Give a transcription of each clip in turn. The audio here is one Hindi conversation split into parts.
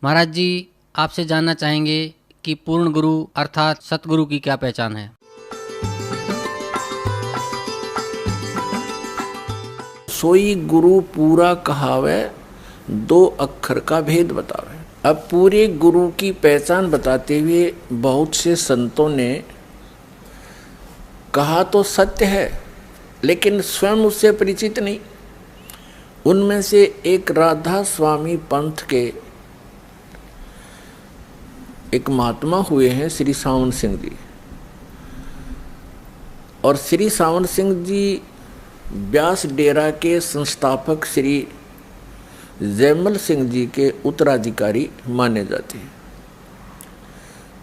महाराज जी, आपसे जानना चाहेंगे कि पूर्ण गुरु अर्थात सतगुरु की क्या पहचान है। सोई गुरु पूरा कहावे, दो अक्षर का भेद बतावे। अब पूरे गुरु की पहचान बताते हुए बहुत से संतों ने कहा तो सत्य है, लेकिन स्वयं उससे परिचित नहीं। उनमें से एक राधा स्वामी पंथ के एक महात्मा हुए हैं श्री सावन सिंह जी। और श्री सावन सिंह जी व्यास डेरा के संस्थापक श्री जयमल सिंह जी के उत्तराधिकारी माने जाते हैं।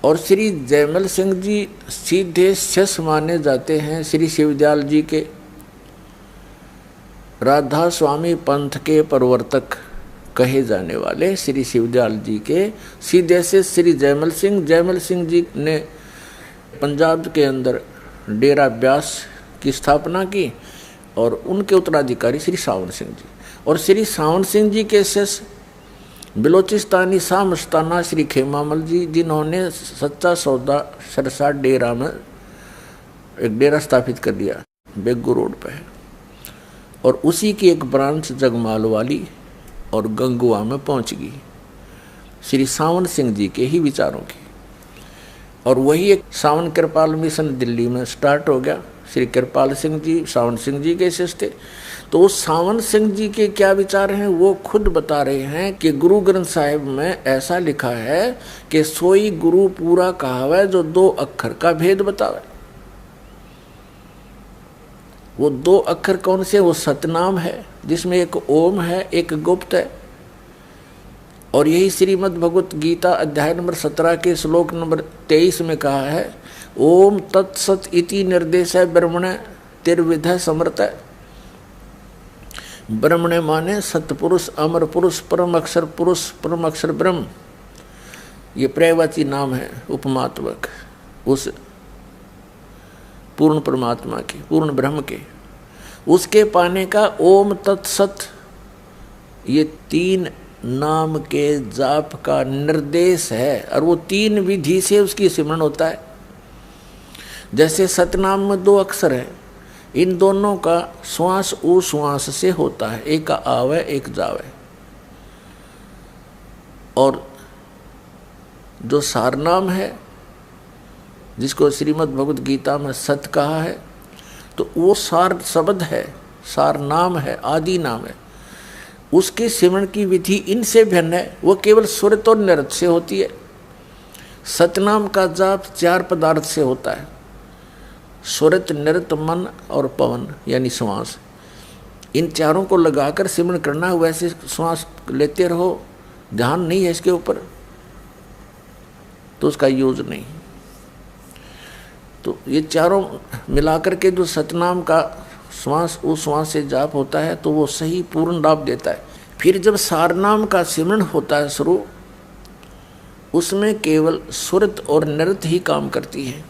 और श्री जयमल सिंह जी सीधे शिष्य माने जाते हैं श्री शिवदयाल जी के। राधा स्वामी पंथ के प्रवर्तक कहे जाने वाले श्री शिवदयाल जी के सीधे से श्री जयमल सिंह जी ने पंजाब के अंदर डेरा व्यास की स्थापना की और उनके उत्तराधिकारी श्री सावन सिंह जी। और श्री सावन सिंह जी के शिष्य बिलोचिस्तानी शाह मस्ताना श्री खेमामल जी, जिन्होंने सच्चा सौदा सरसा डेरा में एक डेरा स्थापित कर दिया, बेगू रोड पे है। और उसी की एक ब्रांच जगमाल वाली और गंगुआ में पहुंच गई श्री सावन सिंह जी के ही विचारों की। और वही एक सावन कृपाल मिशन दिल्ली में स्टार्ट हो गया। श्री कृपाल सिंह जी सावन सिंह जी के शिष्य थे। तो उस सावन सिंह जी के क्या विचार हैं वो खुद बता रहे हैं कि गुरु ग्रंथ साहिब में ऐसा लिखा है कि सोई गुरु पूरा कहावे, जो दो अक्षर का भेद बतावे। वो दो अक्षर कौन से? वो सतनाम है, जिसमें एक ओम है, एक गुप्त है। और यही श्रीमद् भगवत गीता अध्याय नंबर 17 के श्लोक नंबर 23 में कहा है, ओम तत्सत इति निर्देश है ब्रह्मण तिर्विध समर्थ। ब्रह्मण माने सतपुरुष, अमर पुरुष, परम अक्षर ब्रह्म। ये पर्यायवाची नाम है उपमात्मक उस पूर्ण परमात्मा के, पूर्ण ब्रह्म के। उसके पाने का ओम तत्सत, ये तीन नाम के जाप का निर्देश है। और वो तीन विधि से उसकी सिमरन होता है। जैसे सतनाम में दो अक्षर है, इन दोनों का श्वास उ श्वास से होता है, एक का आवे एक जावे। और जो सारनाम है, जिसको श्रीमद् भगवत गीता में सत कहा है, तो वो सार शब्द है, सार नाम है, आदि नाम है। उसके सिमरण की विधि इनसे भिन्न है। वो केवल सुरत और नृत से होती है। सतनाम का जाप चार पदार्थ से होता है, सुरत, नृत, मन और पवन यानी श्वास। इन चारों को लगाकर सिमरण करना है। वैसे श्वास लेते रहो, ध्यान नहीं है इसके ऊपर तो उसका यूज नहीं। तो ये चारों मिलाकर के जो सतनाम का श्वास उस श्वास से जाप होता है, तो वो सही पूर्ण लाभ देता है। फिर जब सारनाम का सिमरण होता है शुरू, उसमें केवल सुरत और नृत ही काम करती है।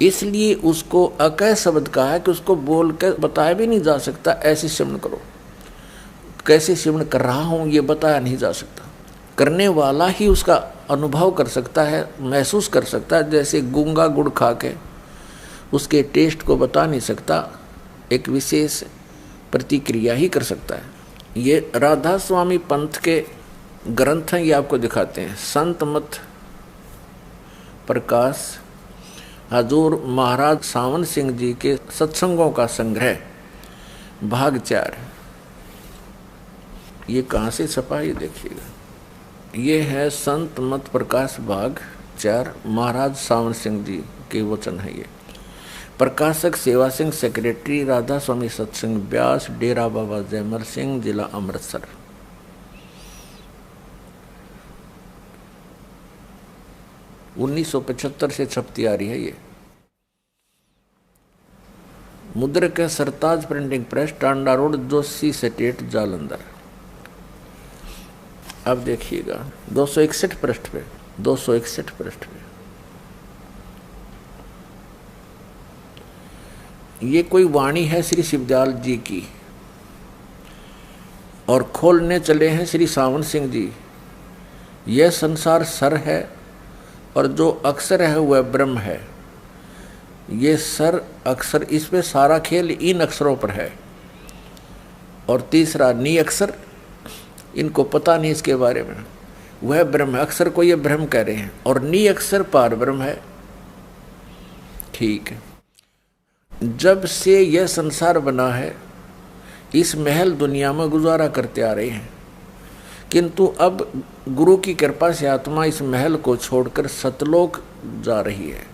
इसलिए उसको अकय शब्द कहा है कि उसको बोल कर बताया भी नहीं जा सकता ऐसे सिमरण करो। कैसे सिमरण कर रहा हूँ ये बताया नहीं जा सकता, करने वाला ही उसका अनुभव कर सकता है, महसूस कर सकता है। जैसे गूंगा गुड़ खा के उसके टेस्ट को बता नहीं सकता, एक विशेष प्रतिक्रिया ही कर सकता है। ये राधा स्वामी पंथ के ग्रंथ हैं, ये आपको दिखाते हैं। संत मत प्रकाश हजूर महाराज सावन सिंह जी के सत्संगों का संग्रह भाग 4। ये कहाँ से छपा ये देखिएगा। ये है संत मत प्रकाश भाग 4, महाराज सावन सिंह जी के वचन है। ये प्रकाशक सेवा सिंह, सेक्रेटरी राधा स्वामी सत्संग व्यास, डेरा बाबा जयमल सिंह, जिला अमृतसर। उन्नीस 1975 से छपती आ रही है। ये मुद्रक है Sartaj printing press, Tanda road, Joshi state, Jalandhar. अब देखिएगा 261 पृष्ठ पे, 261 पृष्ठ पे ये कोई वाणी है श्री शिवदयाल जी की। और खोलने चले हैं श्री सावन सिंह जी यह संसार सर है और जो अक्षर है वह ब्रह्म है। ये सर अक्षर, इस पे सारा खेल इन अक्षरों पर है। और तीसरा नी अक्षर, इनको पता नहीं इसके बारे में, वह ब्रह्म है। अक्षर को ये ब्रह्म कह रहे हैं और नी अक्षर पार ब्रह्म है। ठीक है, जब से यह संसार बना है इस महल दुनिया में गुजारा करते आ रहे हैं, किंतु अब गुरु की कृपा से आत्मा इस महल को छोड़कर सतलोक जा रही है।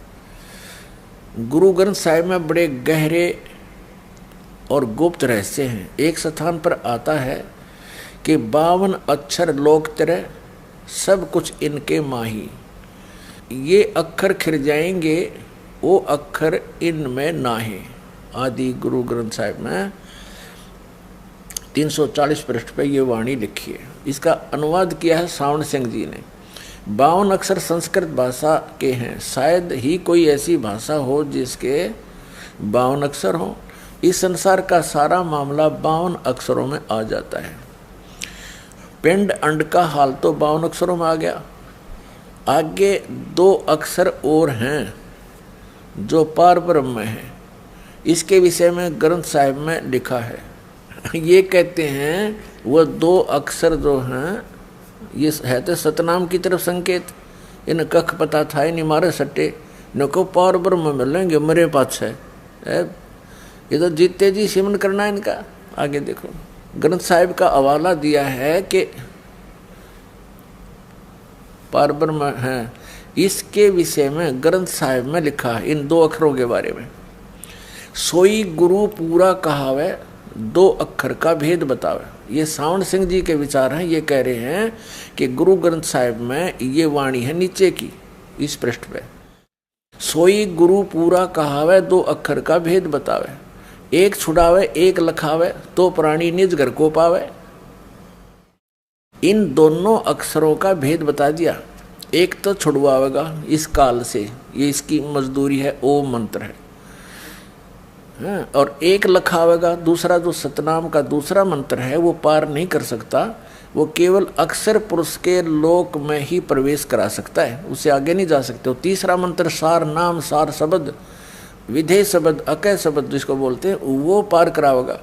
गुरु ग्रंथ साहिब में बड़े गहरे और गुप्त रहस्य हैं। एक स्थान पर आता है कि 52 अक्षर लोक तेरे, सब कुछ इनके माही। ये अक्षर खिर जाएंगे, वो अक्षर इनमें नाहे। आदि गुरु ग्रंथ साहिब में 340 पृष्ठ पे ये वाणी लिखी है। इसका अनुवाद किया है सावण सिंह जी ने। 52 अक्षर संस्कृत भाषा के हैं, शायद ही कोई ऐसी भाषा हो जिसके 52 अक्षर हो। इस संसार का सारा मामला 52 अक्षरों में आ जाता है। पिंड अंड का हाल तो 52 अक्षरों में आ गया। आगे 2 अक्षर और हैं जो पार ब्रह्म है। इसके विषय में ग्रंथ साहिब में लिखा है। ये कहते हैं वह 2 अक्षर जो हैं, ये है तो सतनाम की तरफ संकेत। इन कख पता था इन मारे सट्टे नको पार ब्रह्म मिलेंगे मरे पाछ है। ये तो जीते जी सिमन करना इनका। आगे देखो, ग्रंथ साहिब का हवाला दिया है कि पार ब्रह्म है। इसके विषय में ग्रंथ साहिब में लिखा है इन 2 अक्षरों के बारे में। सोई गुरु पूरा कहावे, 2 अक्षर का भेद बतावे। ये सावण सिंह जी के विचार हैं। ये कह रहे हैं कि गुरु ग्रंथ साहिब में ये वाणी है नीचे की, इस पृष्ठ पे। सोई गुरु पूरा कहावे, 2 अक्षर का भेद बतावे। एक छुड़ावे एक लखावे, तो प्राणी निज घर को पावे। इन दोनों अक्षरों का भेद बता दिया। एक तो छुड़वावेगा इस काल से, ये इसकी मजदूरी है, ओम मंत्र है। और एक लखावेगा, दूसरा जो सतनाम का दूसरा मंत्र है वो पार नहीं कर सकता। वो केवल अक्षर पुरुष के लोक में ही प्रवेश करा सकता है, उससे आगे नहीं जा सकते। वो तीसरा मंत्र सार नाम, सार शब्द, विधेय शब्द, अकय शब्द जिसको बोलते हैं, वो पार करावेगा।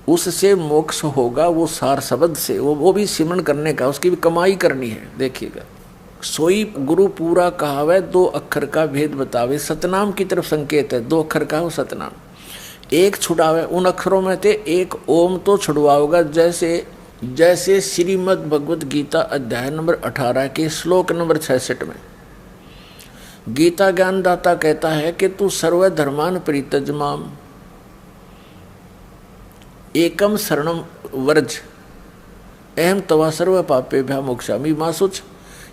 उससे मोक्ष होगा, वो सार शब्द से। वो भी सिमरन करने का, उसकी भी कमाई करनी है। देखिएगा, सोई गुरु पूरा कहावे, 2 अक्षर का भेद बतावे। सतनाम की तरफ संकेत है, 2 अक्षर का वो सतनाम। एक छुड़ावे, उन अक्षरों में थे एक ओम तो छुड़वाओगा। जैसे श्रीमद् भगवत गीता अध्याय नंबर 18 के श्लोक नंबर 66 में गीता ज्ञानदाता कहता है कि तू सर्वधर्मान परित्यज्यमाम एकम शरणम व्रज अहम तवा सर्व पापेभ्यः मोक्षामि मा शुच।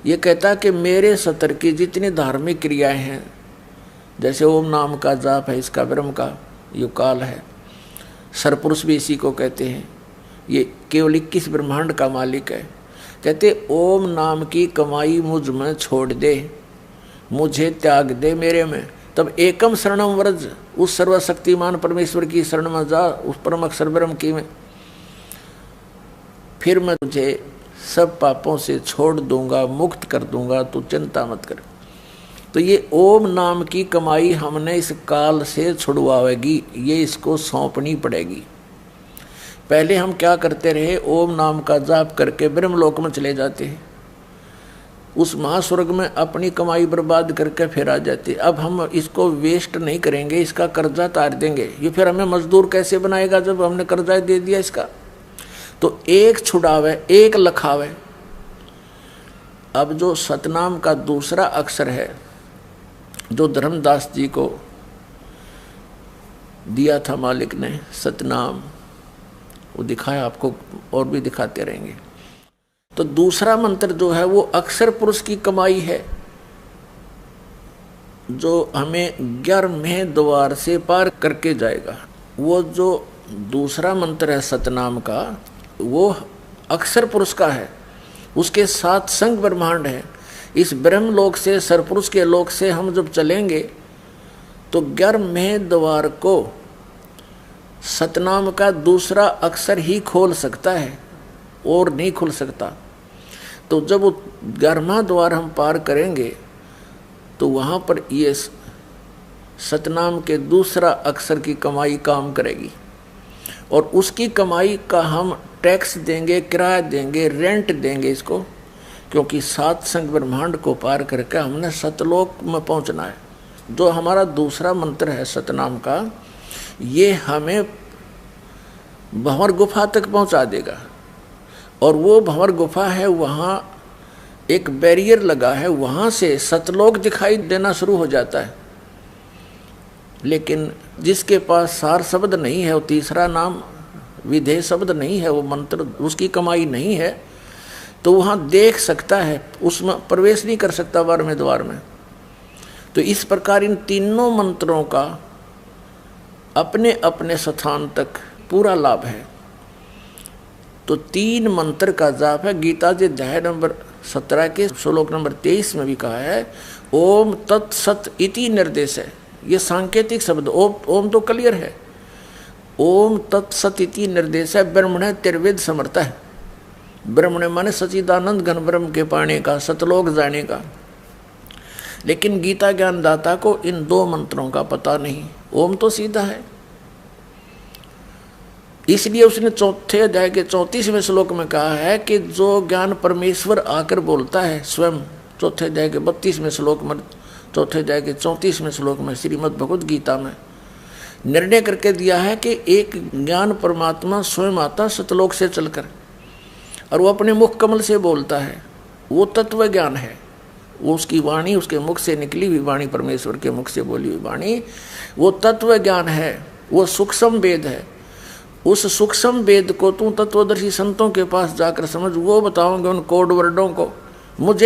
ये कहता है कि मेरे सतर की जितनी धार्मिक क्रियाएं हैं, जैसे ओम नाम का जाप है, इसका ब्रह्म का यो काल है, सरपुरुष भी इसी को कहते हैं। ये केवल 21 ब्रह्मांड का मालिक है। कहते ओम नाम की कमाई मुझ में छोड़ दे, मुझे त्याग दे मेरे में। तब एकम शरणम व्रज, उस सर्वशक्तिमान परमेश्वर की शरण में जा, उस परम अक्षर ब्रह्म की में। फिर मैं तुझे सब पापों से छोड़ दूंगा, मुक्त कर दूंगा, तू चिंता मत कर। तो ये ओम नाम की कमाई हमने इस काल से छुड़वाएगी, ये इसको सौंपनी पड़ेगी। पहले हम क्या करते रहे, ओम नाम का जाप करके ब्रह्मलोक में चले जाते हैं, उस महास्वर्ग में अपनी कमाई बर्बाद करके फिर आ जाते। अब हम इसको वेस्ट नहीं करेंगे, इसका कर्जा तार देंगे। ये फिर हमें मजदूर कैसे बनाएगा जब हमने कर्जा दे दिया इसका। तो एक छुड़ावे एक लखावे। अब जो सतनाम का दूसरा अक्षर है, जो धर्मदास जी को दिया था मालिक ने, सतनाम, वो दिखाया आपको और भी दिखाते रहेंगे। तो दूसरा मंत्र जो है वो अक्षर पुरुष की कमाई है, जो हमें 11वें द्वार से पार करके जाएगा। वो जो दूसरा मंत्र है सतनाम का, वो अक्षर पुरुष का है, उसके साथ संग ब्रह्मांड है। इस ब्रह्मलोक से, सरपुरुष के लोक से हम जब चलेंगे तो 11वें द्वार को सतनाम का दूसरा अक्षर ही खोल सकता है और नहीं खुल सकता। तो जब वो 11वां द्वार हम पार करेंगे तो वहाँ पर ये सतनाम के दूसरा अक्षर की कमाई काम करेगी और उसकी कमाई का हम टैक्स देंगे, किराया देंगे, रेंट देंगे इसको, क्योंकि 7 संग ब्रह्मांड को पार करके हमने सतलोक में पहुंचना है। जो हमारा दूसरा मंत्र है सतनाम का, ये हमें भंवर गुफा तक पहुंचा देगा और वो भंवर गुफा है, वहाँ एक बैरियर लगा है, वहाँ से सतलोक दिखाई देना शुरू हो जाता है। लेकिन जिसके पास सार शब्द नहीं है, वो तीसरा नाम विधेय शब्द नहीं है, वो मंत्र उसकी कमाई नहीं है, तो वहाँ देख सकता है, उसमें प्रवेश नहीं कर सकता 12वें द्वार में। तो इस प्रकार इन तीनों मंत्रों का अपने अपने स्थान तक पूरा लाभ है। तो 3 मंत्र का जाप है। गीता जी अध्याय नंबर 17 के श्लोक नंबर 23 में भी कहा है ओम तत्सत इति निर्देश है। ये सांकेतिक शब्द, ओम तो क्लियर है, ओम तत्सत इति निर्देश है। ब्रह्मणे त्रिवेद समर्थ है। ब्रह्मणे माने सच्चिदानंद घन ब्रह्म के पाने का, सतलोक जाने का। लेकिन गीता ज्ञानदाता को इन 2 मंत्रों का पता नहीं। ओम तो सीधा है, इसलिए उसने 4 अध्याय के 34वें श्लोक में कहा है कि जो ज्ञान परमेश्वर आकर बोलता है स्वयं, 4 अध्याय के 32वें श्लोक में, 4 अध्याय के 34वें श्लोक में श्रीमद् भगवद गीता में निर्णय करके दिया है कि एक ज्ञान परमात्मा स्वयं आता सतलोक से चलकर और वो अपने मुख कमल से बोलता है। वो तत्व ज्ञान है, वो उसकी वाणी, उसके मुख से निकली हुई वाणी, परमेश्वर के मुख से बोली हुई वाणी, वो तत्व ज्ञान है, वो सूक्ष्म वेद है। उस सूक्ष्म वेद को तू तत्वदर्शी संतों के पास जाकर समझ, वो बताओगे उन कोड वर्डों को। मुझे